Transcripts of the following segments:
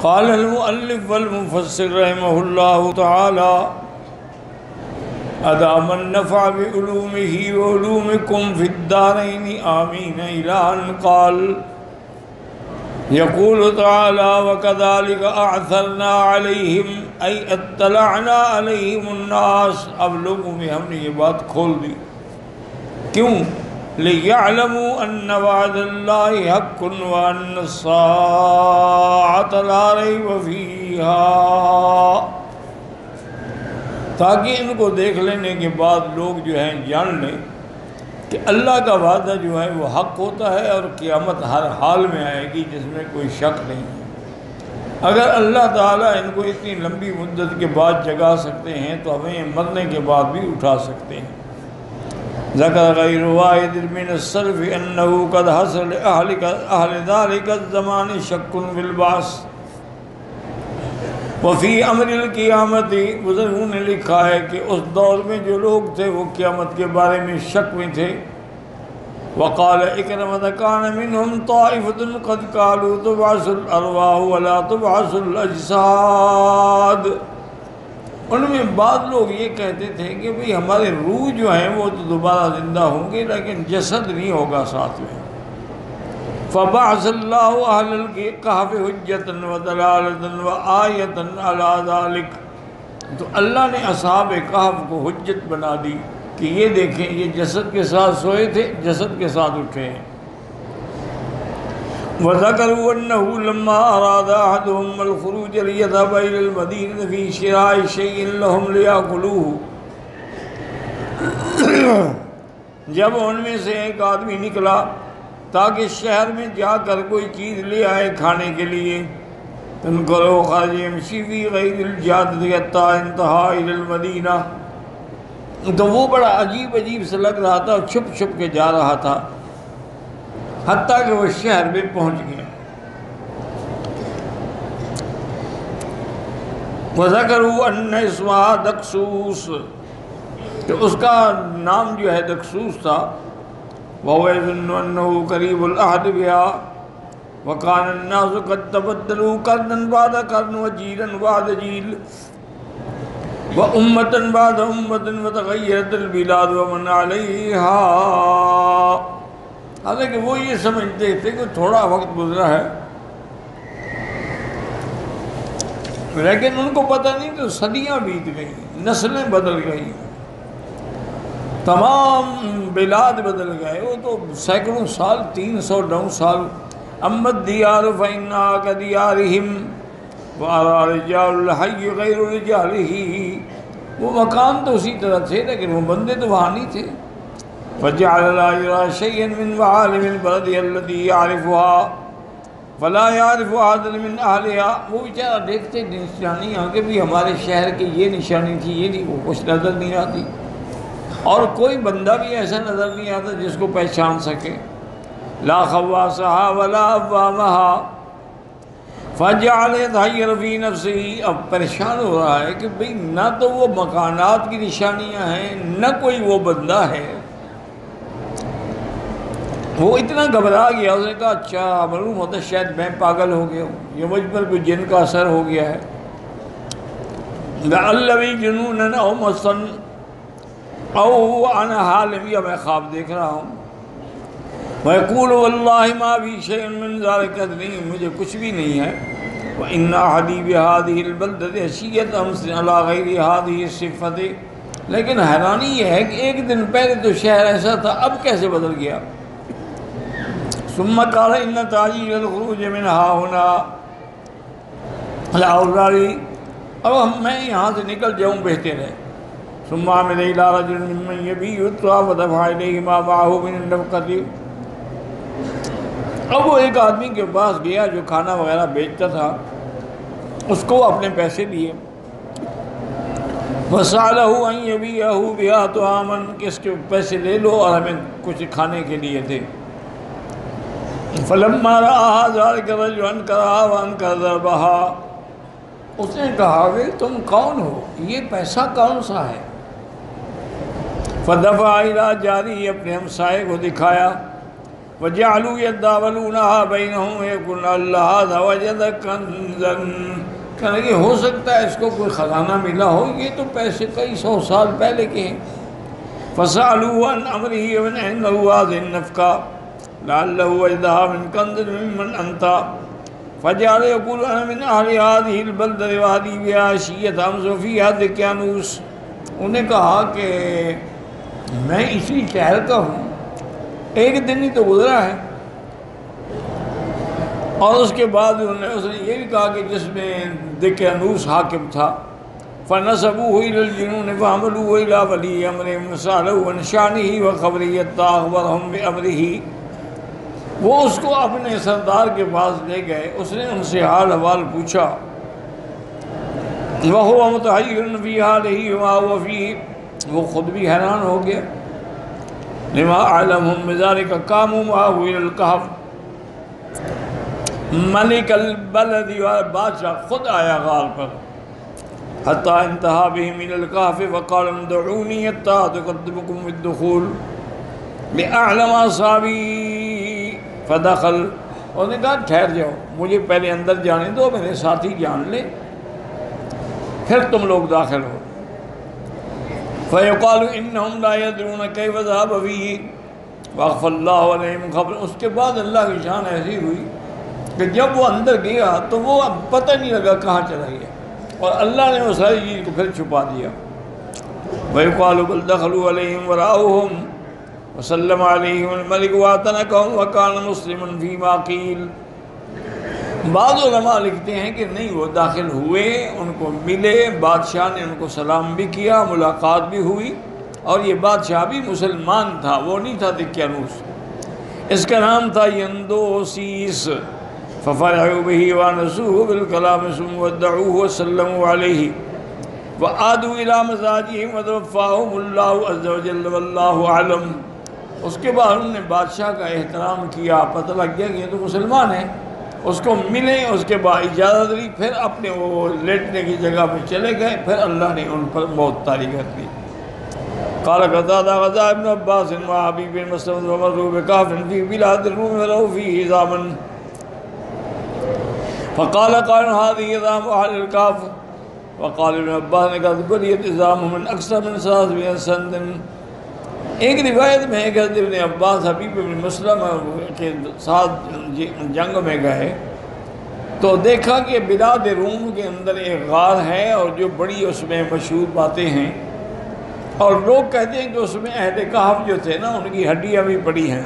قال المؤلف والمفسر رحمه الله تعالى أدام النفع بعلومه وعلومكم في الدارين آمين إلى أن قال يقول تعالى وكذلك أعثرنا عليهم أي اطلعنا عليهم الناس. اب لوگوں میں ہم نے یہ بات کھول دی. کیوں؟ لِيَعْلَمُوا أَنَّ وَعْدَ اللَّهِ حَقٌّ وَأَنَّ السَّاعَةَ لَا رَيْبَ فِيهَا، تاکہ ان کو دیکھ لینے کے بعد لوگ جو ہیں جان لیں کہ اللہ کا وعدہ جو ہے وہ حق ہوتا ہے اور قیامت ہر حال میں آئے گی جس میں کوئی شک نہیں ہے. اگر اللہ تعالیٰ ان کو اتنی لمبی مدت کے بعد جگا سکتے ہیں تو ہمیں مرنے کے بعد بھی اٹھا سکتے ہیں. ذکر غیر واحد من السلف انه قد حصل اہل ذلك الزمان شک بالبعث وفی امر القیامت. بزرگوں نے لکھا ہے کہ اس دور میں جو لوگ تھے وہ قیامت کے بارے میں شک میں تھے. وقال اکرمۃ کان منهم طائفۃ قد قالوا تبعث الارواح ولا تبعث الاجساد. ان میں بعض لوگ یہ کہتے تھے کہ بھئی ہمارے روح جو ہیں وہ تو دوبارہ زندہ ہوں گے لیکن جسد نہیں ہوگا ساتھ میں. فبعث اللہ اہل الکہف حجتا ودلالتا وآیتا علی ذلک. تو اللہ نے اصحاب کہف کو حجت بنا دی کہ یہ دیکھیں یہ جسد کے ساتھ سوئے تھے، جسد کے ساتھ اٹھے ہیں. وذكروا أنه لما أراد أحدهم الخروج ليذهب إلى المدينة في شراء شيء لهم ليأكلوه. جب ان میں سے ایک آدمی نکلا تاکہ شہر میں جا کر کوئی چیز لے آئے کھانے کے لیے، انقلوا خرج يمشي في غير الجادة حتى انتهى إلى المدينة. تو وہ بڑا عجیب عجیب سے لگ رہا تھا، چھپ چھپ کے جا رہا تھا حتیٰ کہ وہ شہر میں پہنچ گیا. وَذَكَرُوا أَنَّ اسْمَهَا دَقْسُوس، کہ اس کا نام جو ہے دقسوس تھا. وَهُوَ يَظُنُّ أَنَّهُ قَرِيبُ الْعَهْدِ بِهَا وَكَانَ النَّاسُ قَدْ تَبَدَّلُوا قَرْنًا بَعْدَ قَرْنٍ وَجِيلًا بَعْدَ جِيلٍ وَأُمَّةً بَعْدَ أُمَّةٍ وَتَغَيَّرَتِ الْبِلَادُ وَمَنْ عَلَيْهَا. حالانکہ وہ یہ سمجھتے تھے کہ تھوڑا وقت گزرا ہے لیکن ان کو پتہ نہیں کہ صدیاں بیت گئی، نسلیں بدل گئی، تمام بلاد بدل گئے. وہ تو سینکڑوں سال، 309 سال. امت دیار فإنہا کدیارہم وارا رجال الحی غیر رجالہ. وہ مکان تو اسی طرح تھے لیکن وہ بندے تو وہاں نہیں تھے. فجعل لا يرى شيئا من معالم البلد التي يعرفها فلا يعرف احد من اهلها. وہ بیچارہ دیکھتے نشانیاں کہ بھی ہمارے شہر کی یہ نشانی تھی، یہ نہیں، وہ کچھ نظر نہیں آتی اور کوئی بندہ بھی ایسا نظر نہیں آتا جس کو پہچان سکے. لا خواصها ولا عوامها. فجعل يتحير في نفسه. اب پریشان ہو رہا ہے کہ بھئی نہ تو وہ مکانات کی نشانیاں ہیں نہ کوئی وہ بندہ ہے. وہ اتنا گھبرا گیا، اس نے کہا اچھا معلوم ہوتا شاید میں پاگل ہو گیا ہوں، یہ مجھ پر کوئی جن کا اثر ہو گیا ہے. لعل بی جنون او مسن او انا حالم، یا میں خواب دیکھ رہا ہوں. ویقول واللہ ما بی شیء من ذلک، نہیں مجھے کچھ بھی نہیں ہے. وان احدی بهذه البلدة عشیۃ امس علی غیر هذه الصفۃ. لیکن حیرانی یہ ہے کہ ایک دن پہلے تو شہر ایسا تھا، اب کیسے بدل گیا. ثم قال ان تعجیل الخروج من ها هنا لاولاری. اب میں یہاں سے نکل جاؤں بہتر ہے. ثم عمل الى رجل ممن يبيع الطعام ودفع اليه ما معه من النفقة. اب وہ ایک آدمی کے پاس گیا جو کھانا وغیرہ بیچتا تھا، اس کو اپنے پیسے دیے. وسأله ان يبيعه بها طعاما، کہ اس کے پیسے لے لو اور ہمیں کچھ کھانے کے لیے دے. فلما رآها ذلك الرجل انكرها وانكر ضربها. اس نے کہا کہ تم کون ہو، یہ پیسہ کون سا ہے. فدفع الى جاری، اپنے ہمسائے کو دکھایا. وَجَعَلُوا يَتَّدَاوَلُونَهَا بَيْنَهُمْ وَيَقُولُونَ اللَّهَ وَجَدَ كَنزًا، کہنے کہ ہو سکتا ہے اس کو کوئی خزانہ ملا ہو، یہ تو پیسے کئی سو سال پہلے کے ہیں۔ فَسَأَلُوهُ عَنْ أَمْرِهِ وَمِنْ عِنْدَهُ هَٰذِهِ النَّفْقَةُ لَعَلَّهُ وَجَدَهَا مِنْ كَنزٍ مِّمَّنْ أَنْتَ فَجَعَلَ يَقُولُ أَنَا مِنْ أَهْلِ هَٰذِهِ الْبَلْدَةِ وَهَٰذِهِ بِهَا عَشِيَّةً أَمْسُ فِيهَا دِقْيَانُوس۔ انہیں کہا کہ میں اسی شہر کا ہوں، ایک دن ہی تو گزرا ہے، اور اس کے بعد اس نے یہ بھی کہا کہ جس میں دقیانوس حاکم تھا، فَنَسَبُوهُ إِلَى الْجُنُونِ فَحَمَلُوهُ إِلَىٰ وَلِيِّ أَمْرِهِمْ فَسَأَلَهُ عَنْ شَأْنِهِ وَخَبْرِهِ حَتَّىٰ أَخْبَرَهُم بِأَمْرِهِ۔ وہ اس کو اپنے سردار کے پاس لے گئے، اس نے ان سے حال احوال پوچھا، وَهُوَ مُتَحَيِّرٌ فِي حَالِهِ وَمَا هُوَ فِيهِ، وہ خود بھی حیران ہو گیا، لِمَا أَعْلَمْهُم بِذَلِكَ قَامُوا مَعَهُ إِلَى الْكَهْفِ، ملک البلد، بادشاہ خود آیا غار پر، حتیٰ انتہا بہم الی الکہف وقال ادعونی حتیٰ اقدمکم بالدخول لأعلم اصحابی فدخل، انہوں نے کہا ٹھہر جاؤ، مجھے پہلے اندر جانے دو، میرے ساتھی جان لے، پھر تم لوگ داخل ہو۔ فیقال انہم لا یدرون کیف ذهب فیہ واخفى اللہ علیہم خبر۔ اس کے بعد اللہ کی شان ایسی ہوئی کہ جب وہ اندر گیا تو وہ اب پتہ نہیں لگا کہاں چلا گیا، اور اللہ نے وہ ساری چیز کو پھر چھپا دیا۔ وَيُقَالُ بَلْ دَخَلُوا عَلَيْهِمْ وَرَأَوْهُمْ وَسَلَّمَ عَلَيْهِمُ الْمَلِكُ وَاعْتَنَقَهُمْ وَكَانَ مُسْلِمًا فِيمَا قِيلَ۔ بعض علماء لکھتے ہیں کہ نہیں، وہ داخل ہوئے، ان کو ملے، بادشاہ نے ان کو سلام بھی کیا، ملاقات بھی ہوئی، اور یہ بادشاہ بھی مسلمان تھا، وہ نہیں تھا دقیانوس، اس کا نام تھا یندوسیس۔ فَفَرَحُوا بِهِ وَأَنَسُوهُ بِالْكَلَامِ ثُمَّ وَدَّعُوهُ وَسَلَّمُوا عَلَيْهِ وَعَادُوا إِلَىٰ مَزَاجِهِمْ وَتَوَفَّاهُمُ اللَّهُ عَزَّ وَجَلَّ وَاللَّهُ أَعْلَمُ۔ اس کے بعد انہوں نے بادشاہ کا احترام کیا، پتہ لگ گیا کہ یہ تو مسلمان ہے، اس کو ملے، اس کے بعد اجازت لی، پھر اپنے وہ لیٹنے کی جگہ پہ چلے گئے، پھر اللہ نے ان پر موت طاری کر دی۔ قال قتادہ غزا ابن عباس مع حبیب بن مسلمة ومروا بكهف في بلاد الروم ولو فيه عظاما فقال قائل هذه عظام أهل الكهف وقال ابن عباس نے کہا بلیت عظامهم من اکثر من 300 سنة۔ ایک روایت میں ہے کہ ابن عباس حبیب بن مسلمہ کے ساتھ جنگ میں گئے تو دیکھا کہ بلاد روم کے اندر ایک غار ہے، اور جو بڑی اس میں مشہور باتیں ہیں، اور لوگ کہتے ہیں کہ اس میں اہل کہف جو تھے نا، ان کی ہڈیاں بھی پڑی ہیں۔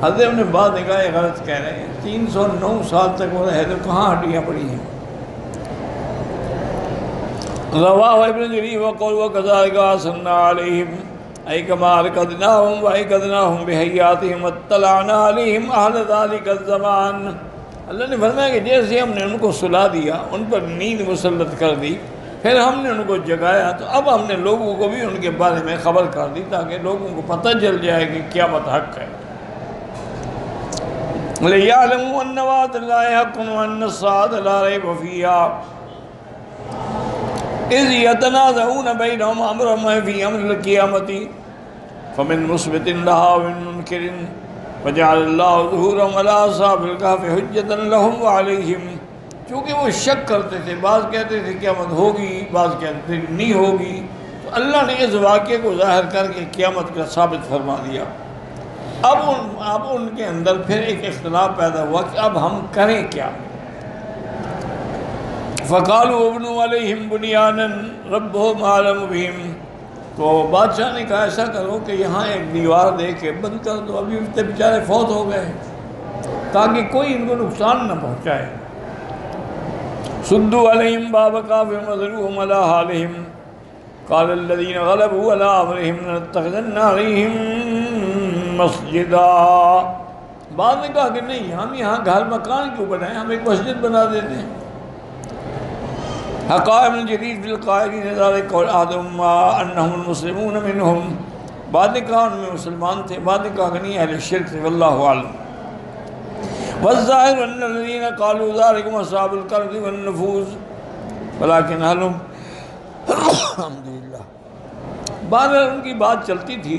حضرت نے بعد نے کہا یہ غلط کہہ رہے ہیں، 309 سال تک وہ رہے تو کہاں ہڈیاں پڑی ہیں۔ رواہ ابن جریر وقول وکذالک اثرنا علیہم ای کما ارکدناہم و ایقدناہم بحیاتہم واطلعنا علیہم اہل ذالک الزمان۔ اللہ نے فرمایا کہ جیسے ہم نے ان کو سلا دیا، ان پر نیند مسلط کر دی، پھر ہم نے ان کو جگایا، تو اب ہم نے لوگوں کو بھی ان کے بارے میں خبر کر دی تاکہ لوگوں کو پتہ چل جائے کہ قیامت حق ہے۔ لِيَعْلَمُوا أَنَّ وَعْدَ اللَّهِ حَقٌّ وَأَنَّ السَّاعَةَ لَا رَيْبَ فِيهَا إِذْ يَتَنَازَعُونَ بَيْنَهُمْ أَمْرَهُمْ فِي أَمْرِ الْقِيَامَةِ فَمِنْ مُثْبِتٍ لَهَا وَمِنْ مُنْكِرٍ فَجَعَلَ اللَّهُ ظُهُورَهُمْ عَلَىٰ أَصْحَابِ الْكَهْفِ حُجَّةً لَهُمْ وَعَلَيْهِمْ۔ چونکہ وہ شک کرتے تھے، بعض کہتے تھے قیامت ہوگی، بعض کہتے تھے نہیں ہوگی، تو اللہ نے اس واقعے کو ظاہر کر کے قیامت کا ثابت فرما دیا۔ اب ان کے اندر پھر ایک اختلاف پیدا ہوا کہ اب ہم کریں کیا۔ فَقَالُوا ابْنُوا عَلَيْهِمْ بُنْيَانًا رَبُّهُمْ أَعْلَمُ بِهِمْ، تو بادشاہ نے کہا ایسا کرو کہ یہاں ایک دیوار دے کے بند کر دو، ابھی اتنے بیچارے فوت ہو گئے تاکہ کوئی ان کو نقصان نہ پہنچائے۔ سُدُّوا عَلَيْهِمْ بَابَ كَهْفٍ وَذَرُوهُمْ عَلَىٰ حَالِهِمْ قَالَ الَّذِينَ غَلَبُوا عَلَىٰ أَمْرِهِمْ لَنَتَّخِذَنَّ عَلَيْهِمْ مسجدہ۔ بعد نے کہا کہ نہیں، ہم یہاں گھر مکان کیوں بنائیں، ہم ایک مسجد بنا دیتے ہیں۔ حقا ابن جریر فی القائلین ذالک قول احدہم انہم المسلمون منہم، بعد نے کہا ان میں مسلمان تھے، بعد نے کہا کہ نہیں اہل شرک تھے، واللہ اعلم۔ والظاہر ان الذین قالوا ذالک اصحاب القرض والنفوذ ولکن اہلہم الحمدللہ، بعد ان کی بات چلتی تھی،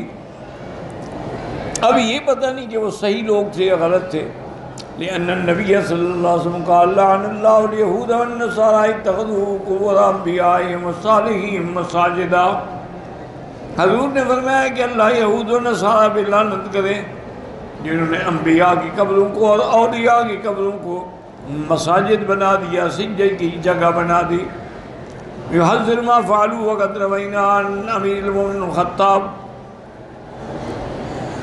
اب یہ پتہ نہیں کہ وہ صحیح لوگ تھے یا غلط تھے. لأن النبی صلی اللہ علیہ وسلم قال لعن اللہ الیہود والنصارى اتخذوا قبور انبیائهم وصالحین مساجدا. حضور نے فرمایا کہ اللہ یہود و نصارہ پہ لعنت کرے جنہوں نے انبیاء کی قبروں کو اور اولیاء کی قبروں کو مساجد بنا دیا، سجدے کی جگہ بنا دی. یحذر ما فعلوا وقد روینا عن امیر المؤمنین الخطاب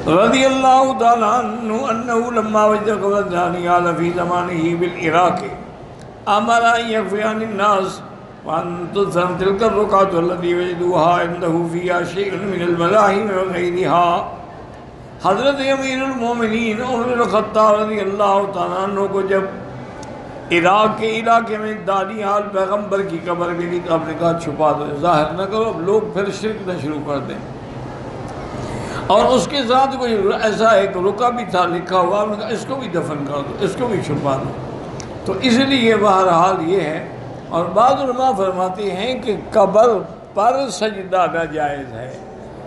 رضی اللہ تعالیٰ عنہ انہو لما وجد قبر دانیال فی زمانہ بالعراق امر ان یغفر عن الناس وان تدفن تلک الرقعۃ التي وجدوها عنده فيها شيء من الملاحم وغيرها. حضرت امیر المومنین عمر بن الخطاب رضی اللہ تعالیٰ عنہ کو جب عراق کے علاقے میں دانیال پیغمبر کی قبر ملی تو آپ نے کہا چھپا دو، ظاہر نہ کرو، اب لوگ پھر شرک نہ شروع کر دیں. اور اس کے ساتھ کوئی ایسا ایک رکا بھی تھا لکھا ہوا، انہوں نے کہا اس کو بھی دفن کر دو، اس کو بھی چھپا دو. تو اس لیے بہرحال یہ ہے. اور بعض علماء فرماتے ہیں کہ قبر پر سجدہ ناجائز ہے.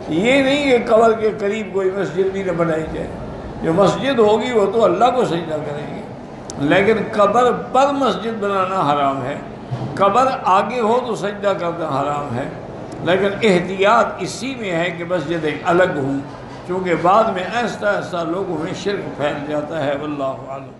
یہ نہیں کہ قبر کے قریب کوئی مسجد بھی نہ بنائی جائے. جو مسجد ہوگی وہ تو اللہ کو سجدہ کریں گے، لیکن قبر پر مسجد بنانا حرام ہے. قبر آگے ہو تو سجدہ کرنا حرام ہے، لیکن احتیاط اسی میں ہے کہ مسجدیں الگ ہوں، چونکہ بعد میں ایسا لوگوں میں شرک پھیل جاتا ہے. واللہ اعلم.